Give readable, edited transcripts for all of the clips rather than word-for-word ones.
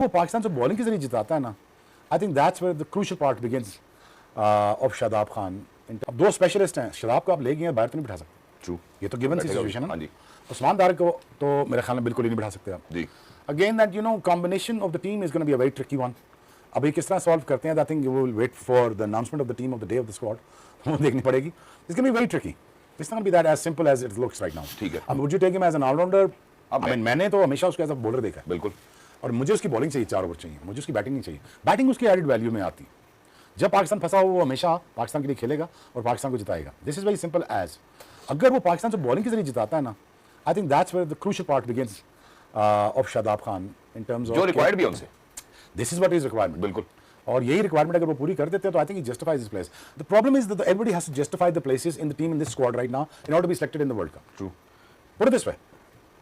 वो पाकिस्तान से बॉलिंग के जरिए जिताता है ना, I think that's where the crucial part begins of Shadab Khan. अब दो स्पेशलिस्ट हैं, शादाब को आप ले गए हैं, बाहर तो नहीं बिठा सकते। ट्रू, ये तो गिवन सिचुएशन है। हाँ जी, उस्मान दार को तो मेरे ख्याल में बिल्कुल ही नहीं बिठा सकते आप। जी, again that you know combination of the team is gonna be a very tricky one. अभी किस तरह सॉल्व करते हैं, I think you will wait for the announcement of the team of the day of the squad, वो देखनी पड़ेगी। It's gonna be very tricky, it's not be that as simple as it looks right now. ठीक है। अब would you take him as an allrounder? अब I mean मैंने तो हमेशा उसको एज अ बॉलर देखा है, बिल्कुल, और मुझे उसकी बॉलिंग चाहिए, 4 ओवर चाहिए, मुझे उसकी बैटिंग नहीं चाहिए। बैटिंग उसकी एडेड वैल्यू में आती है। जब पाकिस्तान फंसा हो वो हमेशा पाकिस्तान के लिए खेलेगा और पाकिस्तान को जिताएगा। This is very simple as. अगर वो पाकिस्तान से बॉलिंग के जरिए जिताता है ना, I think that's where the crucial part begins of Shadab Khan in terms of जो रिक्वायर्ड भी है उनसे। This is what is requirement. बिल्कुल, और यही रिक्वायरमेंट अगर वो पूरी कर देते हैं तो I think he justifies this place. The problem is that everybody has to justify the places in the team in this squad right now in order to be selected in the world cup. True, put it this way.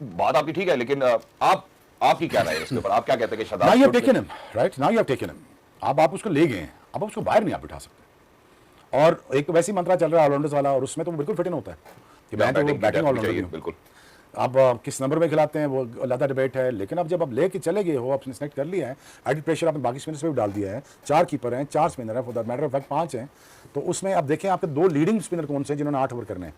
बात आपकी ठीक है, लेकिन आपकी क्या राय है इसके ऊपर? आप क्या कहते हैं कि now you have Shadab taken him, right? Now you have taken him. अब आप उसको ले गए हैं, अब आप उसको बाहर नहीं आप बिठा सकते। और एक वैसी मंत्रा चल रहा है ऑलराउंडर्स वाला, और उसमें तो वो बिल्कुल फिट इन होता है कि मैं तो बैटिंग ऑलराउंडर हूं। बिल्कुल, आप किस नंबर में खिलाते हैं वो अलग डिबेट है, लेकिन अब जब आप लेके चले गए हो, आपने सेलेक्ट कर लिया है, एडिड प्रेशर आपने बाकी स्पिनर्स पे भी डाल दिया है, 4 कीपर हैं, 4 स्पिनर हैं, for that matter of fact 5 हैं, तो उसमें आप देखें आपके 2 लीडिंग स्पिनर कौन से हैं जिन्होंने 8 ओवर करने हैं।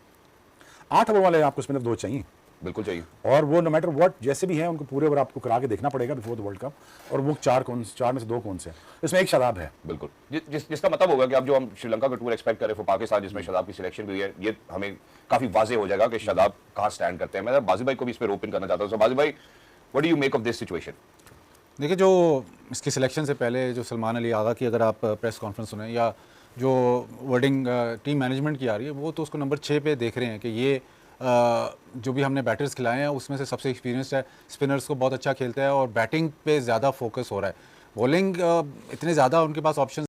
8 ओवर वाले आपको स्पिनर 2 चाहिए, बिल्कुल चाहिए। और वो नो मैटर व्हाट जैसे भी हैं उनको पूरे ओवर आपको करा के देखना पड़ेगा बिफोर द वर्ल्ड कप। और वो 4 में से 2 कौन से हैं? इसमें एक शादाब है। बिल्कुल, जिसका मतलब होगा कि अब जो हम श्रीलंका का टूर एक्सपेक्ट करें फॉर पाकिस्तान, जिसमें शादाब की सिलेक्शन भी हुई है, ये हमें काफी वाजे हो जाएगा कि शादाब कहाँ स्टैंड करते हैं। मैं बाजी भाई को भी इस पर ओपन करना चाहता हूँ। बाजी भाई, what do you make of this situation? देखिए, जो इसकी सिलेक्शन से पहले जो सलमान अली आगा की अगर आप प्रेस कॉन्फ्रेंस सुने, या जो वर्डिंग टीम मैनेजमेंट की आ रही है, वो तो उसको नंबर 6 पे देख रहे हैं कि ये जो भी हमने बैटर्स खिलाए हैं उसमें से सबसे एक्सपीरियंस्ड है, स्पिनर्स को बहुत अच्छा खेलता है और बैटिंग पे ज़्यादा फोकस हो रहा है। बॉलिंग इतने ज़्यादा उनके पास ऑप्शन